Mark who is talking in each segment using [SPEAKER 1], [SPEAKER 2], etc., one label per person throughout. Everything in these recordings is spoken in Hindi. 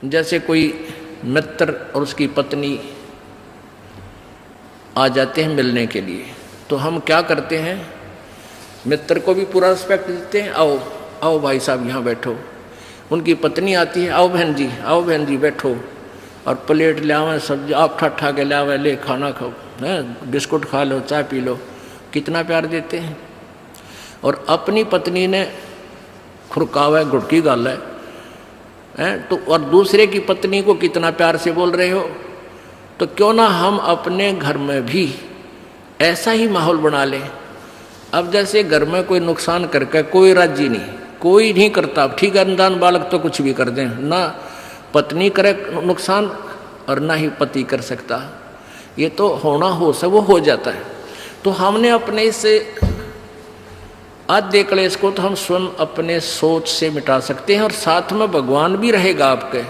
[SPEAKER 1] जैसे कोई मित्र और उसकी पत्नी आ जाते हैं मिलने के लिए, तो हम क्या करते हैं, मित्र को भी पूरा रिस्पेक्ट देते हैं, आओ आओ भाई साहब यहाँ बैठो। उनकी पत्नी आती है, आओ बहन जी बैठो, और प्लेट ले आवे, सब्जी आप ठा के ले आवे, ले खाना खाओ, बिस्कुट खा लो, चाय पी लो, कितना प्यार देते हैं। और अपनी पत्नी ने खुरकावा है, घुटकी गाल है तो, और दूसरे की पत्नी को कितना प्यार से बोल रहे हो। तो क्यों ना हम अपने घर में भी ऐसा ही माहौल बना लें। अब जैसे घर में कोई नुकसान करके कोई राजी नहीं, कोई नहीं करता, ठीक है, अनजान बालक तो कुछ भी कर दें, ना पत्नी करे नुकसान और ना ही पति कर सकता, ये तो होना हो सब वो हो जाता है। तो हमने अपने इस आद्य क्लेश को तो हम स्वयं अपने सोच से मिटा सकते हैं, और साथ में भगवान भी रहेगा आपके।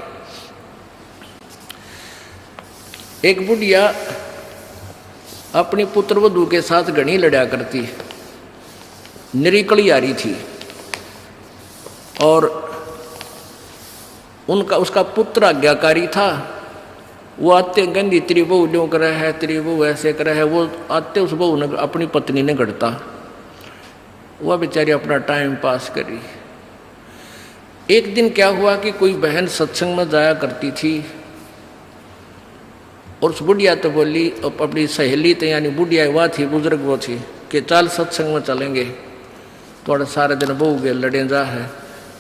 [SPEAKER 1] एक बुढ़िया अपनी पुत्रवधू के साथ घनी लड़ा करती, निरीकली आ रही थी, और उसका पुत्र आज्ञाकारी था। वो आते गंदी तेरी बहू ड्यों करे है, तेरी बहू ऐसे करे है, वो आते उस बहू ने अपनी पत्नी ने गढ़ता, वह बेचारी अपना टाइम पास करी। एक दिन क्या हुआ कि कोई बहन सत्संग में जाया करती थी, और उस बुढ़िया तो बोली अपनी सहेली तो, यानी बुढ़िया वह थी, बुजुर्ग वो थी, कि चल सत्संग में चलेंगे, थोड़ा सारे दिन बहू के लड़े जा है,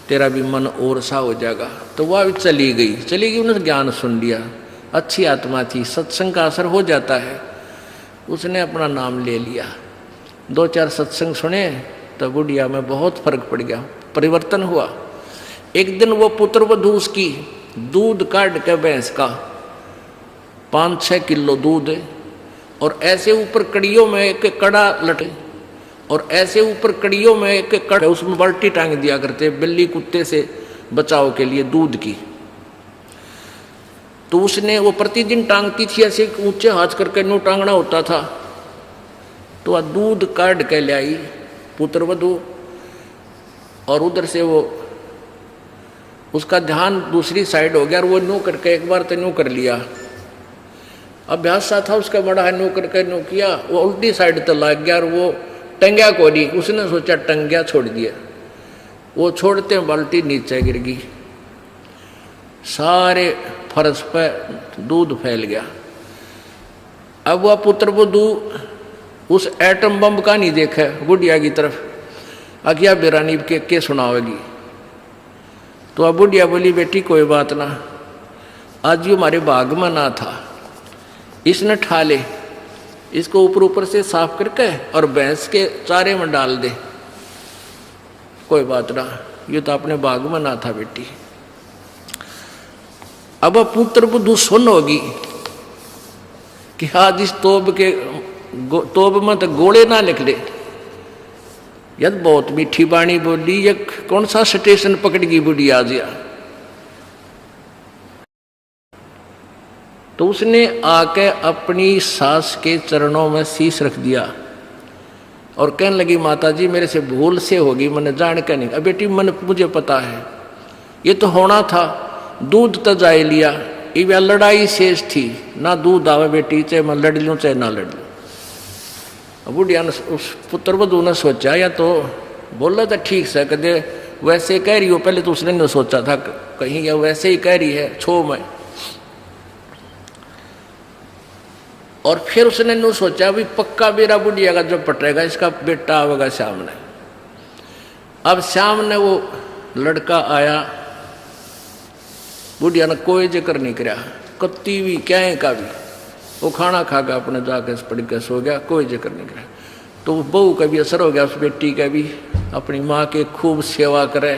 [SPEAKER 1] तेरा भी मन और सा हो जाएगा। तो वह चली गई, उन्होंने ज्ञान सुन लिया, अच्छी आत्मा थी, सत्संग का असर हो जाता है। उसने अपना नाम ले लिया, 2-4 सत्संग सुने, तो बुढ़िया में बहुत फर्क पड़ गया, परिवर्तन हुआ। एक दिन वो पुत्रवधू उसकी दूध काट के भैंस का 5-6 किलो दूध, और ऐसे ऊपर कड़ियों में एक कड़ा लटे, और ऐसे ऊपर कड़ियों में एक कड़ा, उसमें बाल्टी टांग दिया करते बिल्ली कुत्ते से बचाव के लिए दूध की। तो उसने वो प्रतिदिन टांगती थी, ऐसे ऊंचे हाथ करके नो टांगना होता था। तो वह दूध काट के ले आई पुत्रवधू, और उधर से वो उसका ध्यान दूसरी साइड हो गया, और वो नो करके एक बार तो नो कर लिया, अभ्यास सा था उसका बड़ा है, नो करके नो किया, वो उल्टी साइड तो लग गया, और वो टंग्या को नहीं, उसने सोचा टंग्या छोड़ दिया, वो छोड़ते बाल्टी नीचे गिर गई, सारे फर्श पे दूध फैल गया। अब वह पुत्रवधू उस एटम बम का नहीं देखा बुढ़िया की तरफ, अगिया बेरानी के सुनावेगी। तो अब बुढ़िया बोली, बेटी कोई बात ना, आज ये हमारे बाग में ना था, इसने ठा ले, इसको ऊपर से साफ करके और भैंस के चारे में डाल दे, कोई बात ना, ये तो अपने बाग में ना था बेटी। अब पुत्रवधू सुन होगी कि आज इस तोब में तो गोले ना लिख ले, यद बहुत मीठी बाणी बोली, ये कौन सा स्टेशन पकड़गी बुढ़ी आज या। तो उसने आके अपनी सास के चरणों में शीश रख दिया, और कहने लगी, माता जी मेरे से भूल से होगी, मैंने जान के नहीं। अब बेटी मुझे पता है, ये तो होना था, दूध तो जाए लिया, ये लड़ाई शेष थी, ना दूध आवे बेटी, चाहे मैं लड़ लूँ चाहे ना लड़ लूँ। बुढ़िया ने, उस पुत्रवधू ने सोचा, या तो बोला था ठीक से, कदे वैसे कह रही हो, पहले तो उसने नहीं सोचा था कहीं या वैसे ही कह रही है छो में, और फिर उसने नहीं सोचा भी पक्का मेरा बुढ़िया का जो पटेगा इसका बेटा आवेगा सामने। अब सामने वो लड़का आया, बुढ़िया ने कोई जिक्र नहीं किया, कत्ती भी क्या का भी, वो खाना खा के अपने जाके पड़ के सो गया, कोई जिक्र नहीं किया। तो बहू का भी असर हो गया, उस बेटी का भी, अपनी माँ के खूब सेवा करे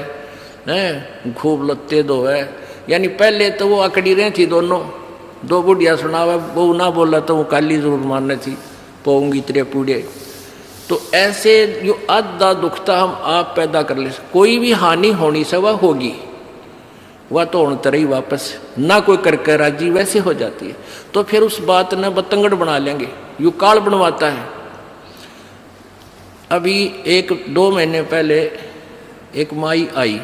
[SPEAKER 1] हैं, खूब लत्ते धोए, यानी पहले तो वो अकड़ी रही थी दोनों, दो बुढ़िया सुनावे, बहू ना बोला तो वो काली जरूर मारने थी, पोंगी तेरे पूड़े। तो ऐसे जो आधा दुखता हम आप पैदा कर ले, कोई भी हानि होनी से वह होगी, वह तो होने तरह ही वापस ना कोई करके राजी वैसे हो जाती है। तो फिर उस बात ने बतंगड़ बना लेंगे, यू काल बनवाता है। अभी 1-2 महीने पहले एक माई आई,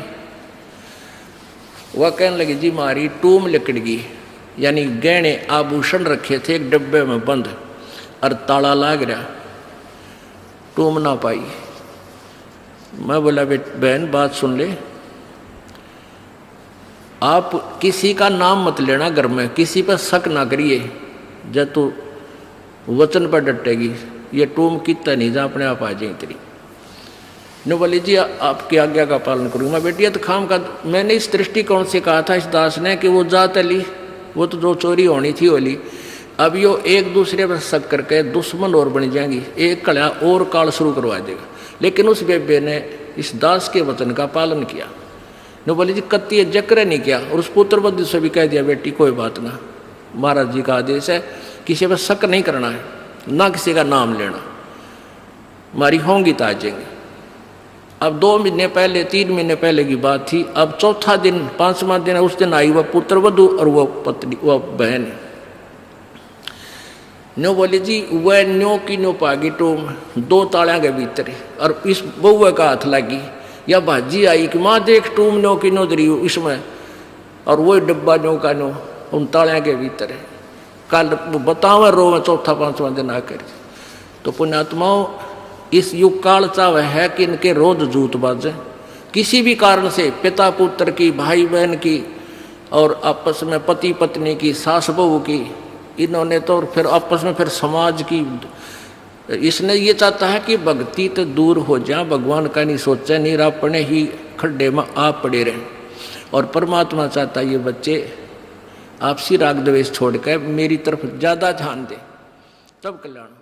[SPEAKER 1] वह कहने लगी जी मारी टूम लिकड़ गई, यानी गहने आभूषण रखे थे एक डब्बे में बंद और ताला लाग रहा, टूम ना पाई। मैं बोला बहन बात सुन ले, आप किसी का नाम मत लेना घर में, किसी पर शक ना करिए, जब तू वचन पर डटेगी ये टूम कितना नहीं जा अपने आप आ जाए तेरी। ने बोली जी आपकी आज्ञा का पालन करूँगा। बेटी तो खाम का मैंने इस दृष्टिकोण से कहा था इस दास ने कि वो जात ली, वो तो जो चोरी होनी थी होली, अब यो एक दूसरे पर शक करके दुश्मन और बन जाएंगी, एक कड़ा और काल शुरू करवा देगा। लेकिन उस बेबे ने इस दास के वचन का पालन किया। ने बोली जी कत्ती जक्र नहीं किया, और उस पुत्र बद्धि से भी कह दिया बेटी कोई बात ना, महाराज जी का आदेश है किसी पर शक नहीं करना है, ना किसी का नाम लेना, हमारी होंगी तो आ जाएंगे। अब 2 महीने पहले 3 महीने पहले की बात थी। अब चौथा दिन 5वां दिन उस दिन आई वह पुत्र वधू और वह पत्नी वह बहन। न्यो बोली जी वह न्यो की न्यो पागी टूम 2 तालियां के भीतर, और इस बउआ का हाथ लगी या भाजी आई कि माँ देख टूम न्यो की न्यो दरी इसमें, और वही डब्बा न्यो का न्यो उन तालियां के भीतर है। कल बताओ रो में चौथा 5वां दिन आकर। तो पुण्यात्माओं इस युग काल चाव है कि इनके रोज जूत बाजे, किसी भी कारण से पिता पुत्र की, भाई बहन की, और आपस में पति पत्नी की, सास बहू की, इन्होंने तो फिर आपस में फिर समाज की। इसने ये चाहता है कि भक्ति तो दूर हो जाए, भगवान का नहीं सोचा, नहीं अपने ही खड्डे में आप पड़े रहें। और परमात्मा चाहता ये बच्चे आपसी राग द्वेष छोड़कर मेरी तरफ ज़्यादा ध्यान दें, तब कल्याण।